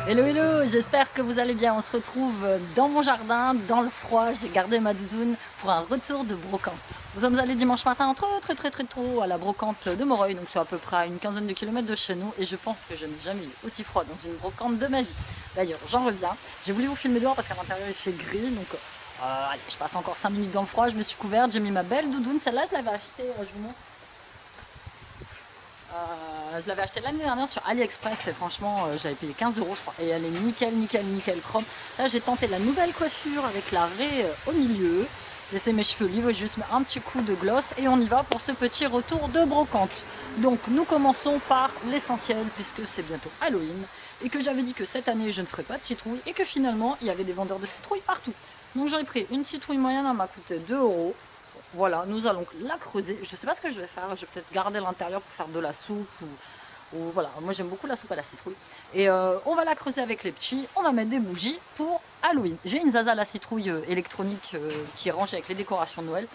Hello hello, j'espère que vous allez bien. On se retrouve dans mon jardin, dans le froid. J'ai gardé ma doudoune pour un retour de brocante. Nous sommes allés dimanche matin très tôt à la brocante de Moreuil, donc c'est à peu près à une quinzaine de kilomètres de chez nous. Et je pense que je n'ai jamais eu aussi froid dans une brocante de ma vie. D'ailleurs, j'en reviens. J'ai voulu vous filmer dehors parce qu'à l'intérieur il fait gris, donc allez, je passe encore 5 minutes dans le froid. Je me suis couverte, j'ai mis ma belle doudoune. Celle-là, je l'avais achetée, je vous montre. Je l'avais acheté l'année dernière sur AliExpress et franchement j'avais payé 15 € je crois et elle est nickel chrome. Là j'ai tenté la nouvelle coiffure avec la raie au milieu. J'ai laissé mes cheveux libres, juste un petit coup de gloss et on y va pour ce petit retour de brocante. Donc nous commençons par l'essentiel puisque c'est bientôt Halloween et que j'avais dit que cette année je ne ferais pas de citrouille et que finalement il y avait des vendeurs de citrouilles partout. Donc j'en ai pris une citrouille moyenne, elle m'a coûté 2 €. Voilà, nous allons la creuser. Je sais pas ce que je vais faire. Je vais peut-être garder l'intérieur pour faire de la soupe ou voilà. Moi j'aime beaucoup la soupe à la citrouille. Et on va la creuser avec les petits. On va mettre des bougies pour Halloween. J'ai une Zaza à la citrouille électronique qui est rangée avec les décorations de Noël.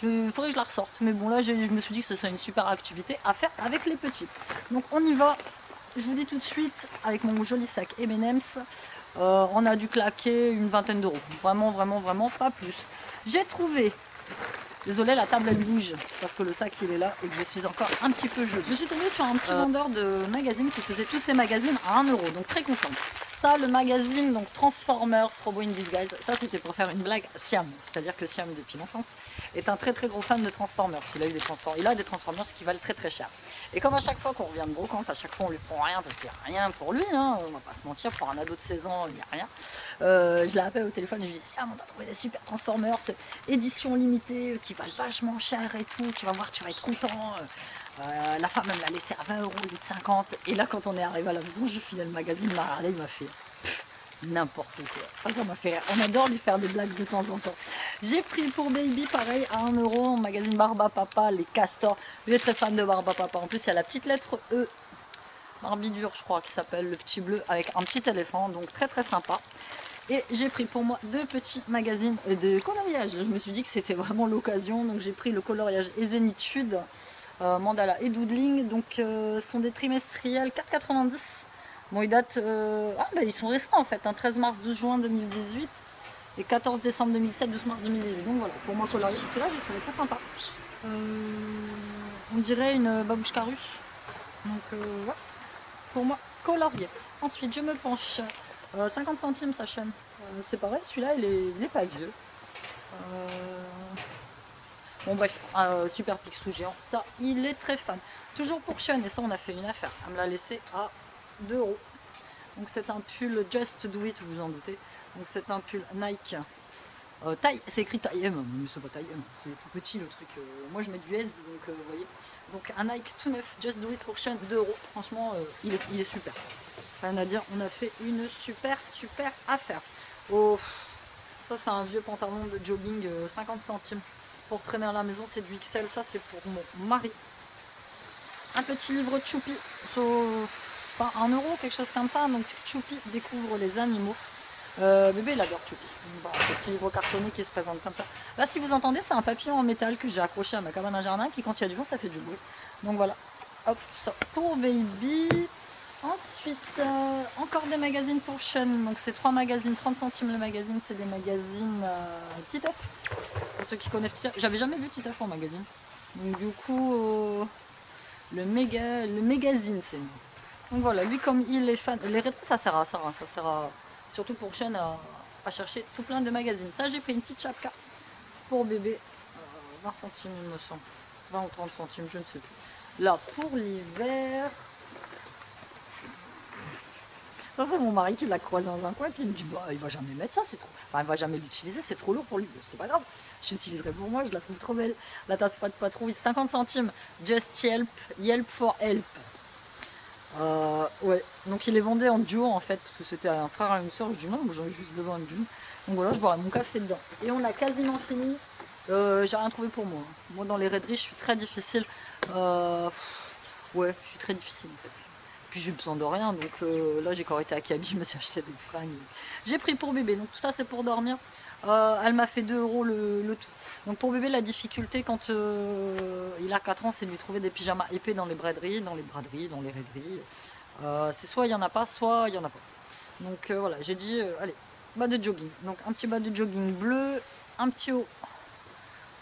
Il faudrait que je la ressorte. Mais bon là je me suis dit que ce serait une super activité à faire avec les petits. Donc on y va. Je vous dis tout de suite avec mon joli sac M&M's. On a dû claquer une vingtaine d'euros. Vraiment pas plus. J'ai trouvé. Désolé, la table elle bouge parce que le sac il est là et que je suis encore un petit peu gelée. Je suis tombée sur un petit vendeur de magazines qui faisait tous ses magazines à 1 €, donc très contente. Ça, le magazine donc Transformers, Robot in Disguise, ça c'était pour faire une blague à Siam. C'est-à-dire que Siam depuis l'enfance est un très gros fan de Transformers. Il a eu des Transformers, il a des Transformers qui valent très cher. Et comme à chaque fois qu'on revient de brocante, à chaque fois on lui prend rien parce qu'il n'y a rien pour lui, hein, on va pas se mentir, pour un ado de 16 ans il n'y a rien. Je l'appelle au téléphone et je lui dis Siam, on a trouvé des super Transformers, édition limitée qui valent vachement cher et tout, tu vas voir, tu vas être content. La femme elle me l'a laissé à 20 € au lieu de 50. Et là quand on est arrivé à la maison, je lui filais le magazine, il m'a regardé, il m'a fait n'importe quoi. Enfin, ça m'a fait rire. On adore lui faire des blagues de temps en temps. J'ai pris pour Baby pareil à 1 € en magazine Barba Papa, les castors. Lui est très fan de Barba Papa. En plus il y a la petite lettre E, Barbie dure je crois, qui s'appelle le petit bleu avec un petit éléphant, donc très sympa. Et j'ai pris pour moi 2 petits magazines de coloriage. Je me suis dit que c'était vraiment l'occasion, donc j'ai pris le coloriage et Zénitude, Mandala et Doodling. Donc ce sont des trimestriels 4,90 €. Bon, ils datent. Ils sont récents en fait, hein, 13 mars, 12 juin 2018 et 14 décembre 2007, 12 mars 2018. Donc voilà, pour moi colorié. Celui-là, j'ai trouvé très sympa. On dirait une babouchka russe. Donc ouais, pour moi colorié. Ensuite, je me penche. 50 centimes sa chaîne. C'est pareil, celui-là il est pas vieux. Bon bref, Super Picsou géant, ça il est très fan. Toujours pour Sean, et ça on a fait une affaire. Elle me l'a laissé à 2 €. Donc c'est un pull Just Do It, vous vous en doutez. Donc c'est un pull Nike. Taille, c'est écrit taille M, mais c'est pas taille M, c'est tout petit le truc. Moi je mets du S, donc vous voyez. Donc un Nike tout neuf, Just Do It pour Sean, 2 €. Franchement, il est super. Rien à dire, on a fait une super affaire. Oh, ça c'est un vieux pantalon de jogging, 50 centimes. Pour traîner à la maison, c'est du XL, ça c'est pour mon mari. Un petit livre Choupi, enfin 1 €, quelque chose comme ça. Donc Choupi découvre les animaux. Bébé il adore Choupi. Bon, ce petit livre cartonné qui se présente comme ça. Là si vous entendez, c'est un papillon en métal que j'ai accroché à ma cabane à jardin qui quand il y a du vent ça fait du bruit. Donc voilà, hop, ça pour Baby. Ensuite, encore des magazines pour Sean. Donc c'est 3 magazines, 30 centimes le magazine, c'est des magazines Titeuf. Pour ceux qui connaissent Titeuf, j'avais jamais vu Titeuf en magazine. Donc du coup, le magazine c'est mieux. Donc voilà, lui comme il est fan, les rétros ça sert à ça, hein, ça sert à, surtout pour Sean à chercher tout plein de magazines. Ça j'ai pris une petite chapka pour bébé, 20 centimes il me semble, 20 ou 30 centimes, je ne sais plus. Là pour l'hiver, ça c'est mon mari qui l'a croisé dans un coin et puis il me dit bah il va jamais mettre ça, c'est trop. Enfin il va jamais l'utiliser, c'est trop lourd pour lui. C'est pas grave, je l'utiliserai pour moi, je la trouve trop belle. La tasse pas de patrouille, 50 centimes. Just Yelp, Yelp for Help. Ouais, donc il les vendait en duo en fait, parce que c'était un frère et une soeur. Je dis non, j'en ai juste besoin d'une. Donc voilà, je boirai mon café dedans. Et on a quasiment fini. J'ai rien trouvé pour moi. Moi dans les raideries, je suis très difficile. Ouais, je suis très difficile en fait. Puis j'ai besoin de rien, donc là j'ai quand été à Kaby, je me suis acheté des fringues. J'ai pris pour bébé, donc tout ça c'est pour dormir. Elle m'a fait 2 € le tout. Donc pour bébé la difficulté quand il a 4 ans c'est de lui trouver des pyjamas épais dans les braderies, dans les raideries. C'est soit il n'y en a pas, soit il y en a pas. Donc voilà, j'ai dit, allez, bas de jogging. Donc un petit bas de jogging bleu, un petit haut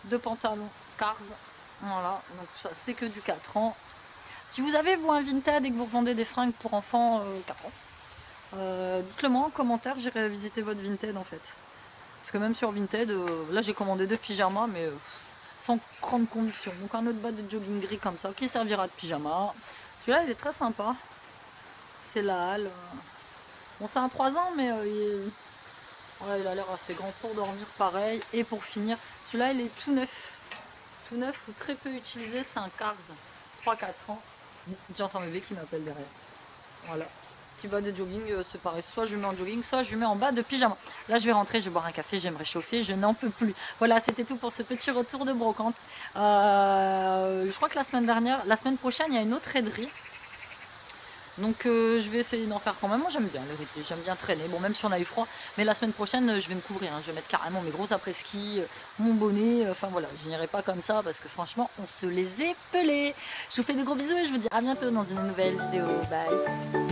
de pantalon Cars. Voilà, donc ça c'est que du 4 ans. Si vous avez vous un Vinted et que vous revendez des fringues pour enfants 4 ans, dites-le moi en commentaire, j'irai visiter votre Vinted en fait. Parce que même sur Vinted, là j'ai commandé 2 pyjamas, mais sans grande conviction. Donc un autre bas de jogging gris comme ça, qui servira de pyjama. Celui-là il est très sympa. C'est la halle. Bon c'est un 3 ans, mais voilà, il a l'air assez grand pour dormir pareil. Et pour finir, celui-là il est tout neuf. Tout neuf ou très peu utilisé, c'est un Cars 3-4 ans. J'entends bébé qui m'appelle derrière. Voilà. Petit bas de jogging, c'est pareil. Soit je mets en jogging, soit je mets en bas de pyjama. Là, je vais rentrer, je vais boire un café, je vais me réchauffer, je n'en peux plus. Voilà, c'était tout pour ce petit retour de brocante. Je crois que la semaine prochaine, il y a une autre raiderie. Donc je vais essayer d'en faire quand même. Moi j'aime bien le raiderie, j'aime bien traîner. Bon, même si on a eu froid, mais la semaine prochaine je vais me couvrir. Hein. Je vais mettre carrément mes gros après-ski, mon bonnet. Enfin voilà, je n'irai pas comme ça parce que franchement on se les est pelés. Je vous fais des gros bisous et je vous dis à bientôt dans une nouvelle vidéo. Bye.